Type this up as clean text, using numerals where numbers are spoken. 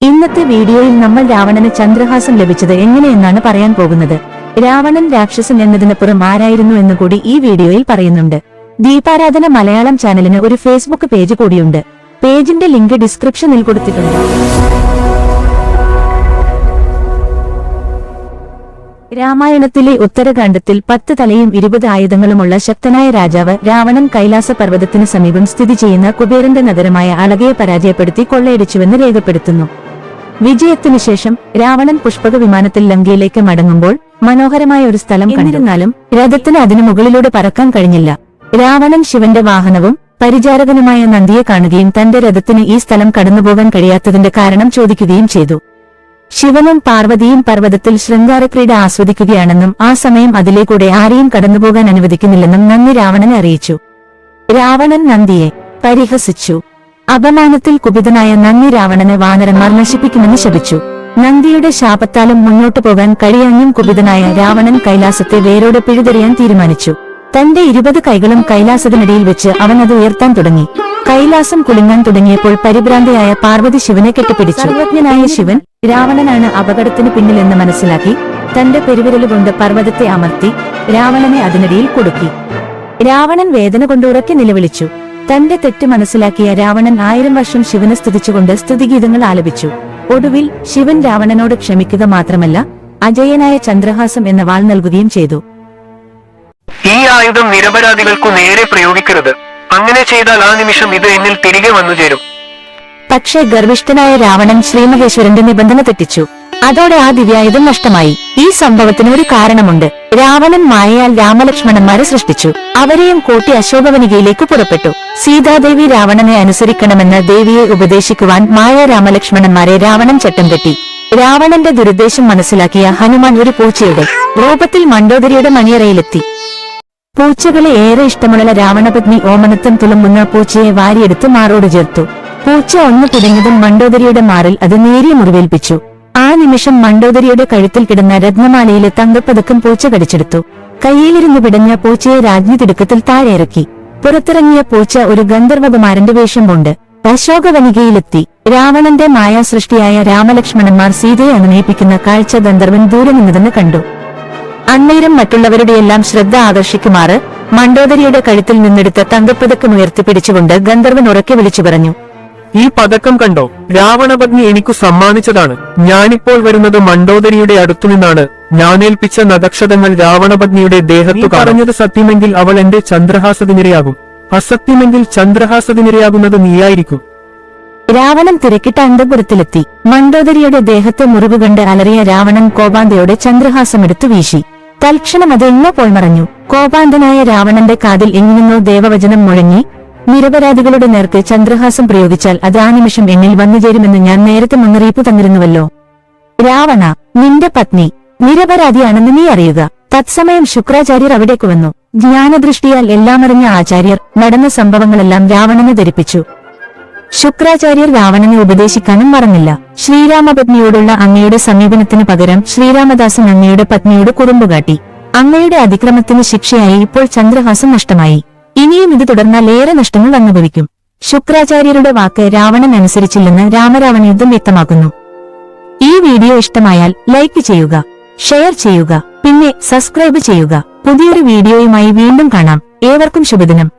ഇന്നത്തെ വീഡിയോയിൽ നമ്മൾ രാവണന് ചന്ദ്രഹാസം ലഭിച്ചത് എങ്ങനെയെന്നാണ് പറയാൻ പോകുന്നത്. രാവണൻ രാക്ഷസൻ എന്നതിനപ്പുറം ആരായിരുന്നു എന്നുകൂടി ഈ വീഡിയോയിൽ പറയുന്നുണ്ട്. ദീപാരാധന മലയാളം ചാനലിന് ഒരു ഫേസ്ബുക്ക് പേജ് കൂടിയുണ്ട്. പേജിന്റെ ലിങ്ക് ഡിസ്ക്രിപ്ഷനിൽ കൊടുത്തിട്ടുണ്ട്. രാമായണത്തിലെ ഉത്തരകാണ്ഡത്തിൽ 10 തലയും 20 ആയുധങ്ങളുമുള്ള ശക്തനായ രാജാവ് രാവണൻ കൈലാസ പർവ്വതത്തിന് സമീപം സ്ഥിതി ചെയ്യുന്ന കുബേരന്റെ നഗരമായ അളകയെ പരാജയപ്പെടുത്തി കൊള്ളയടിച്ചുവെന്ന് രേഖപ്പെടുത്തുന്നു. വിജയത്തിനുശേഷം രാവണൻ പുഷ്പക വിമാനത്തിൽ ലങ്കയിലേക്ക് മടങ്ങുമ്പോൾ മനോഹരമായ ഒരു സ്ഥലം കണ്ടിരുന്നാലും രഥത്തിന് അതിനു മുകളിലൂടെ പറക്കാൻ കഴിഞ്ഞില്ല. രാവണൻ ശിവന്റെ വാഹനവും പരിചാരകനുമായ നന്ദിയെ കാണുകയും തന്റെ രഥത്തിന് ഈ സ്ഥലം കടന്നുപോകാൻ കഴിയാത്തതിന്റെ കാരണം ചോദിക്കുകയും ചെയ്തു. ശിവനും പാർവതിയും പർവ്വതത്തിൽ ശൃംഗാരക്രീഡ ആസ്വദിക്കുകയാണെന്നും ആ സമയം അതിലേക്കൂടെ ആരെയും കടന്നുപോകാൻ അനുവദിക്കുന്നില്ലെന്നും നന്ദി രാവണനെ അറിയിച്ചു. രാവണൻ നന്ദിയെ പരിഹസിച്ചു. അപമാനത്തിൽ കുപിതനായ നന്ദി രാവണനെ വാനരന്മാർ നശിപ്പിക്കുമെന്ന് ശപിച്ചു. നന്ദിയുടെ ശാപത്താലും മുന്നോട്ടു പോകാൻ കഴിയാഞ്ഞും കുപിതനായ രാവണൻ കൈലാസത്തെ വേരോടെ പിഴുതെറിയാൻ തീരുമാനിച്ചു. തന്റെ 20 കൈകളും കൈലാസത്തിനിടയിൽ വെച്ച് അവൻ അത് ഉയർത്താൻ തുടങ്ങി. കൈലാസം കുലുങ്ങാൻ തുടങ്ങിയപ്പോൾ പരിഭ്രാന്തയായ പാർവതി ശിവനെ കെട്ടിപ്പിടിച്ചു. സർവജ്ഞനായ ശിവൻ രാവണനാണ് അപകടത്തിന് പിന്നിലെന്ന് മനസ്സിലാക്കി തന്റെ പെരുവിരലുകൊണ്ട് പർവ്വതത്തെ അമർത്തി രാവണനെ അതിനിടയിൽ കുടുക്കി. രാവണൻ വേദന കൊണ്ട് ഉറക്കെ നിലവിളിച്ചു. തന്റെ തെറ്റ് മനസ്സിലാക്കിയ രാവണൻ 1000 വർഷം ശിവനെ സ്തുതിച്ചുകൊണ്ട് സ്തുതിഗീതങ്ങൾ ആലപിച്ചു. ഒടുവിൽ ശിവൻ രാവണനോട് ക്ഷമിക്കുക മാത്രമല്ല അജയനായ ചന്ദ്രഹാസം എന്ന വാൾ നൽകുകയും ചെയ്തു. ഈ ആയുധം നിരപരാധികൾക്കു നേരെ പ്രയോഗിക്കരുത്. അങ്ങനെ ചെയ്താൽ ആ നിമിഷം ഇത് എന്നിൽ തിരികെ വന്നുചേരും. പക്ഷേ ഗർവിഷ്ഠനായ രാവണൻ ശ്രീമഹേശ്വരന്റെ നിബന്ധന തെറ്റിച്ചു. അതോടെ ആ ദിവ്യായുധം നഷ്ടമായി. ഈ സംഭവത്തിന് ഒരു കാരണമുണ്ട്. രാവണൻ മായയാൽ രാമലക്ഷ്മണന്മാരെ സൃഷ്ടിച്ചു. അവരെയും കൂട്ടി അശോകവനികയിലേക്ക് പുറപ്പെട്ടു. സീതാദേവി രാവണനെ അനുസരിക്കണമെന്ന് ദേവിയെ ഉപദേശിക്കുവാൻ മായ രാമലക്ഷ്മണന്മാരെ രാവണൻ ചട്ടം കെട്ടി. രാവണന്റെ ദുരുദ്ദേശം മനസ്സിലാക്കിയ ഹനുമാൻ ഒരു പൂച്ചയുടെ രൂപത്തിൽ മണ്ഡോദരിയുടെ മണിയറയിലെത്തി. പൂച്ചകളെ ഏറെ ഇഷ്ടമുള്ള രാവണപത്നി ഓമനത്തം തുളുമ്പുന്ന പൂച്ചയെ വാരിയെടുത്ത് മാറോട് ചേർത്തു. പൂച്ച ഒന്ന് കുടങ്ങിയതും മണ്ഡോദരിയുടെ മാറിൽ അത് നേരിയ മുറിവേൽപ്പിച്ചു. ആ നിമിഷം മണ്ഡോദരിയുടെ കഴുത്തിൽ കിടന്ന രത്നമാലയിലെ തങ്കപ്പതക്കം പൂച്ച കടിച്ചെടുത്തു. കയ്യിലിരുന്ന് പിടഞ്ഞ പൂച്ചയെ രാജ്ഞി തിടുക്കത്തിൽ താഴെയിറക്കി. പുറത്തിറങ്ങിയ പൂച്ച ഒരു ഗന്ധർവകുമാരന്റെ വേഷം കൊണ്ട് അശോകവനികയിലെത്തി. രാവണന്റെ മായാസൃഷ്ടിയായ രാമലക്ഷ്മണന്മാർ സീതയെ അനുനയിപ്പിക്കുന്ന കാഴ്ച ഗന്ധർവൻ ദൂരെ നിന്നതെന്ന് കണ്ടു. അന്നേരം മറ്റുള്ളവരുടെയെല്ലാം ശ്രദ്ധ ആകർഷിക്കുമാറ് മണ്ഡോദരിയുടെ കഴുത്തിൽ നിന്നെടുത്ത തങ്കപ്പതക്കം ഉയർത്തിപ്പിടിച്ചുകൊണ്ട് ഗന്ധർവൻ ഉറക്കെ വിളിച്ചു പറഞ്ഞു, ഈ പതക്കം കണ്ടോ? രാവണപത്നി എനിക്കു സമ്മാനിച്ചതാണ്. ഞാനിപ്പോൾ വരുന്നത് മണ്ഡോദരിയുടെ അടുത്തുനിന്നാണ്. ഞാനേൽപ്പിച്ച നദക്ഷതങ്ങൾ രാവണപത്നിയുടെ ദേഹത്തു പറഞ്ഞത് സത്യമെങ്കിൽ അവൾ എന്റെ ചന്ദ്രഹാസത്തിനിരയാകും. അസത്യമെങ്കിൽ ചന്ദ്രഹാസത്തിനിരയാകുന്നത് നീയായിരിക്കും. രാവണൻ തിരക്കിട്ട അന്തപുരത്തിലെത്തി. മണ്ഡോദരിയുടെ ദേഹത്തെ മുറിവ് കണ്ട് അലറിയ രാവണൻ കോപാന്തയോടെ ചന്ദ്രഹാസമെടുത്തു വീശി. തൽക്ഷണം അത് എങ്ങോ പോയി മറഞ്ഞു. കോപാന്തനായ രാവണന്റെ കാതിൽ എങ്ങനെന്നോ ദേവവചനം മുഴങ്ങി, നിരപരാധികളുടെ നേർക്ക് ചന്ദ്രഹാസം പ്രയോഗിച്ചാൽ അത് ആ നിമിഷം എന്നിൽ വന്നുചേരുമെന്ന് ഞാൻ നേരത്തെ മുന്നറിയിപ്പ് തന്നിരുന്നുവല്ലോ. രാവണ, നിന്റെ പത്നി നിരപരാധിയാണെന്ന് നീ അറിയുക. തത്സമയം ശുക്രാചാര്യർ അവിടേക്ക് വന്നു. ജ്ഞാനദൃഷ്ടിയാൽ എല്ലാമറിഞ്ഞ ആചാര്യർ നടന്ന സംഭവങ്ങളെല്ലാം രാവണനെ ധരിപ്പിച്ചു. ശുക്രാചാര്യർ രാവണനെ ഉപദേശിക്കാനും മറന്നില്ല. ശ്രീരാമപത്നിയോടുള്ള അങ്ങയുടെ സമീപനത്തിന് പകരം ശ്രീരാമദാസൻ അങ്ങയുടെ പത്നിയോട് കുറുമ്പുകാട്ടി. അങ്ങയുടെ അതിക്രമത്തിന് ശിക്ഷയായി ഇപ്പോൾ ചന്ദ്രഹാസം നഷ്ടമായി. ഇനിയും ഇത് തുടർന്നാൽ ഏറെ നഷ്ടങ്ങൾ അനുഭവിക്കും. ശുക്രാചാര്യരുടെ വാക്ക് രാവണൻ അനുസരിച്ചില്ലെന്ന് രാമരാവണ യുദ്ധം വ്യക്തമാക്കുന്നു. ഈ വീഡിയോ ഇഷ്ടമായാൽ ലൈക്ക് ചെയ്യുക, ഷെയർ ചെയ്യുക, പിന്നെ സബ്സ്ക്രൈബ് ചെയ്യുക. പുതിയൊരു വീഡിയോയുമായി വീണ്ടും കാണാം. ഏവർക്കും ശുഭദിനം.